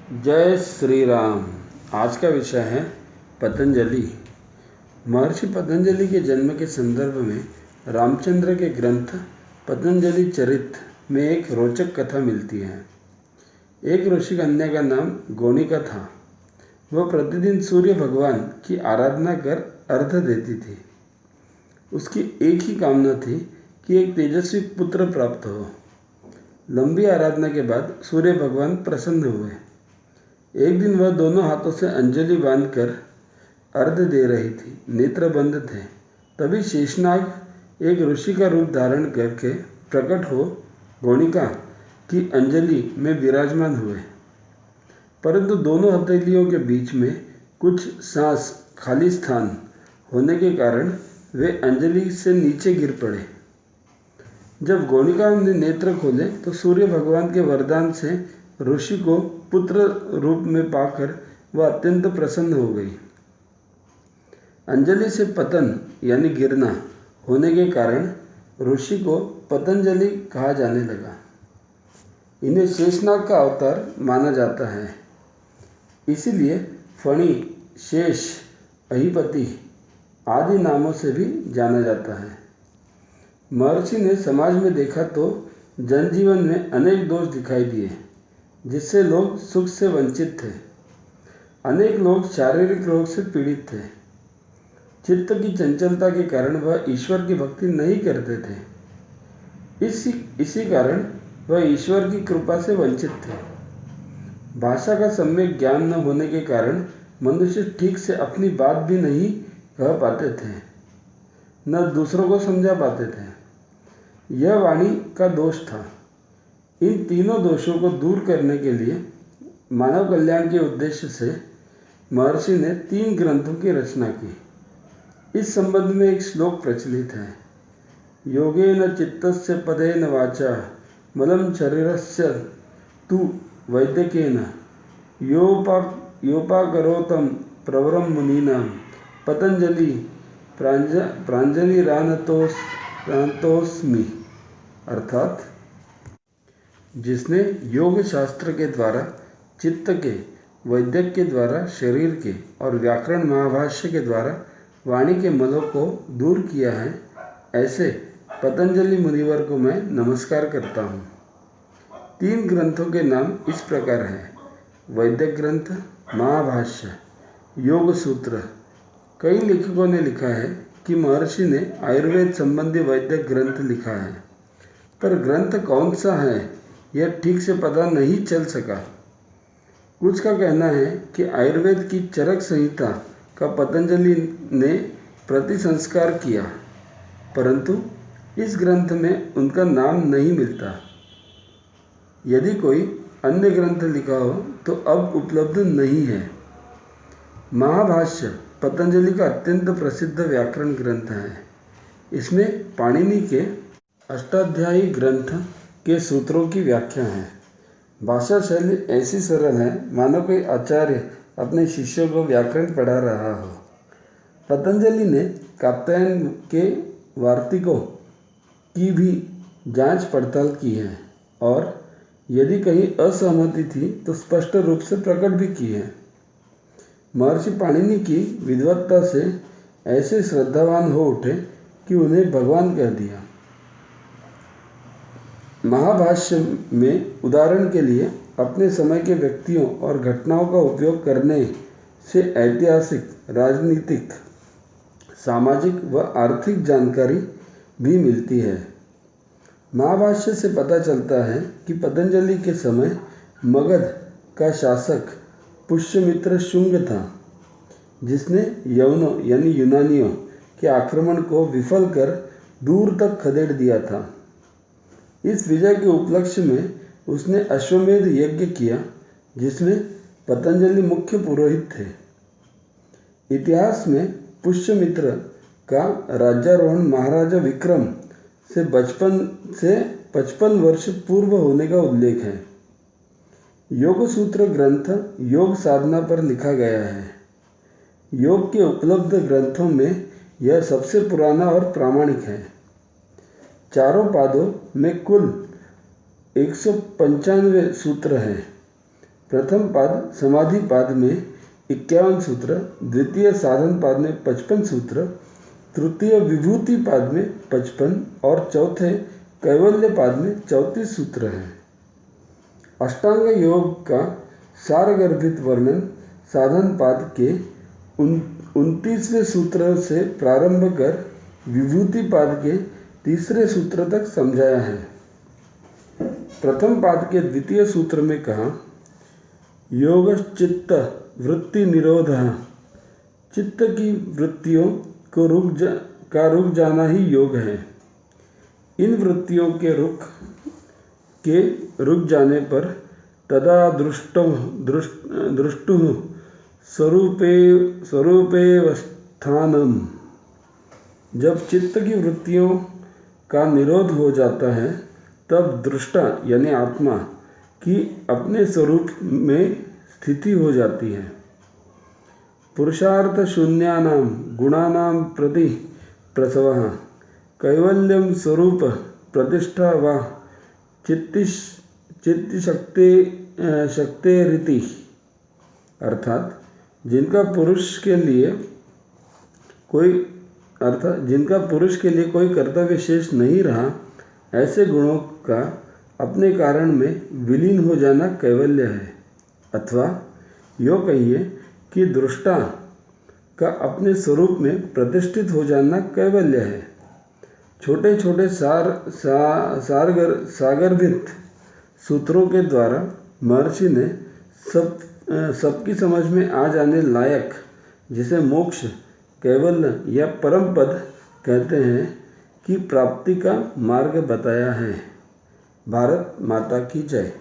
जय श्री राम। आज का विषय है पतंजलि। महर्षि पतंजलि के जन्म के संदर्भ में रामचंद्र के ग्रंथ पतंजलि चरित में एक रोचक कथा मिलती है। एक ऋषि कन्या का नाम गोनिका था। वह प्रतिदिन सूर्य भगवान की आराधना कर अर्घ्य देती थी। उसकी एक ही कामना थी कि एक तेजस्वी पुत्र प्राप्त हो। लंबी आराधना के बाद सूर्य भगवान प्रसन्न हुए। एक दिन वह दोनों हाथों से अंजलि बांधकर अर्घ्य दे रही थी। नेत्र बंद थे। तभी शेषनाग एक ऋषि का रूप धारण करके प्रकट हो गोनिका की अंजलि में विराजमान हुए। परंतु दोनों हथेलियों के बीच में कुछ सांस खाली स्थान होने के कारण वे अंजलि से नीचे गिर पड़े। जब गोनिका ने नेत्र खोले तो सूर्य भगवान के वरदान से ऋषि को पुत्र रूप में पाकर वह अत्यंत प्रसन्न हो गई। अंजलि से पतन यानी गिरना होने के कारण ऋषि को पतंजलि कहा जाने लगा। इन्हें शेषनाग का अवतार माना जाता है। इसीलिए फणि, शेष, अहिपति आदि नामों से भी जाना जाता है। महर्षि ने समाज में देखा तो जनजीवन में अनेक दोष दिखाई दिए जिससे लोग सुख से वंचित थे। अनेक लोग शारीरिक रोग से पीड़ित थे। चित्त की चंचलता के कारण वह ईश्वर की भक्ति नहीं करते थे। इसी कारण वह ईश्वर की कृपा से वंचित थे। भाषा का सम्यक ज्ञान न होने के कारण मनुष्य ठीक से अपनी बात भी नहीं कह पाते थे, न दूसरों को समझा पाते थे। यह वाणी का दोष था। इन तीनों दोषों को दूर करने के लिए मानव कल्याण के उद्देश्य से महर्षि ने 3 ग्रंथों की रचना की। इस संबंध में एक श्लोक प्रचलित है। योगेन चित्तस्य पदेन वाचा मलं शरीरस्य तु वैद्यकेन योपाकरोतं प्रवरं मुनीनां पतंजलि प्राञ्जलिरानतोऽस्मि। अर्थात जिसने योग शास्त्र के द्वारा चित्त के, वैद्यक के द्वारा शरीर के और व्याकरण महाभाष्य के द्वारा वाणी के मलों को दूर किया है, ऐसे पतंजलि मुनिवर को मैं नमस्कार करता हूँ। 3 ग्रंथों के नाम इस प्रकार हैं: वैद्यक ग्रंथ, महाभाष्य, योग सूत्र। कई लेखकों ने लिखा है कि महर्षि ने आयुर्वेद संबंधी वैद्यक ग्रंथ लिखा है, पर ग्रंथ कौन सा है यह ठीक से पता नहीं चल सका। कुछ का कहना है कि आयुर्वेद की चरक संहिता का पतंजलि ने प्रतिसंस्कार किया, परंतु इस ग्रंथ में उनका नाम नहीं मिलता। यदि कोई अन्य ग्रंथ लिखा हो तो अब उपलब्ध नहीं है। महाभाष्य पतंजलि का अत्यंत प्रसिद्ध व्याकरण ग्रंथ है। इसमें पाणिनि के अष्टाध्यायी ग्रंथ के सूत्रों की व्याख्या है। भाषा शैली ऐसी सरल है मानो कोई आचार्य अपने शिष्यों को व्याकरण पढ़ा रहा हो। पतंजलि ने कात्यायन के वार्तिकों की भी जांच पड़ताल की है और यदि कहीं असहमति थी तो स्पष्ट रूप से प्रकट भी की है। महर्षि पाणिनि की विद्वत्ता से ऐसे श्रद्धावान हो उठे कि उन्हें भगवान कह दिया। महाभाष्य में उदाहरण के लिए अपने समय के व्यक्तियों और घटनाओं का उपयोग करने से ऐतिहासिक, राजनीतिक, सामाजिक व आर्थिक जानकारी भी मिलती है। महाभाष्य से पता चलता है कि पतंजलि के समय मगध का शासक पुष्यमित्र शुंग था, जिसने यवनों यानी यूनानियों के आक्रमण को विफल कर दूर तक खदेड़ दिया था। इस विजय के उपलक्ष्य में उसने अश्वमेध यज्ञ किया, जिसमें पतंजलि मुख्य पुरोहित थे। इतिहास में पुष्यमित्र का राज्यारोहण महाराजा विक्रम से 55 वर्ष पूर्व होने का उल्लेख है। योग सूत्र ग्रंथ योग साधना पर लिखा गया है। योग के उपलब्ध ग्रंथों में यह सबसे पुराना और प्रामाणिक है। चारों पादों में कुल 195 सूत्र हैं। प्रथम पाद समाधि पाद में 51 सूत्र, द्वितीय साधन पाद में 55 सूत्र, तृतीय विभूति पाद में 55 और चौथे कैवल्य पाद में 34 सूत्र हैं। अष्टांग योग का सारगर्भित वर्णन साधन पाद के 29वें सूत्र से प्रारंभ कर विभूति पाद के 3रे सूत्र तक समझाया है। प्रथम पाद के 2वें सूत्र में कहा, योगश्चित्त वृत्ति निरोधः, चित्त की वृत्तियों को रुक जाना ही योग है। इन वृत्तियों के रुक जाने पर तदा दृष्टुः स्वरूपेवस्थानम्, जब चित्त की वृत्तियों का निरोध हो जाता है तब दृष्टा यानी आत्मा की अपने स्वरूप में स्थिति हो जाती है। पुरुषार्थ शून्यानां गुणानां प्रति प्रसवः कैवल्यं स्वरूप प्रतिष्ठा वा चित्तशक्तेरिति, अर्थात जिनका पुरुष के लिए कोई कर्तव्य शेष नहीं रहा, ऐसे गुणों का अपने कारण में विलीन हो जाना कैवल्य है। अथवा यो कहिए कि दृष्टा का अपने स्वरूप में प्रतिष्ठित हो जाना कैवल्य है। छोटे छोटे सागर्भित सूत्रों के द्वारा महर्षि ने सबकी समझ में आ जाने लायक, जिसे मोक्ष, कैवल्य या परम पद कहते हैं, की प्राप्ति का मार्ग बताया है। भारत माता की जय।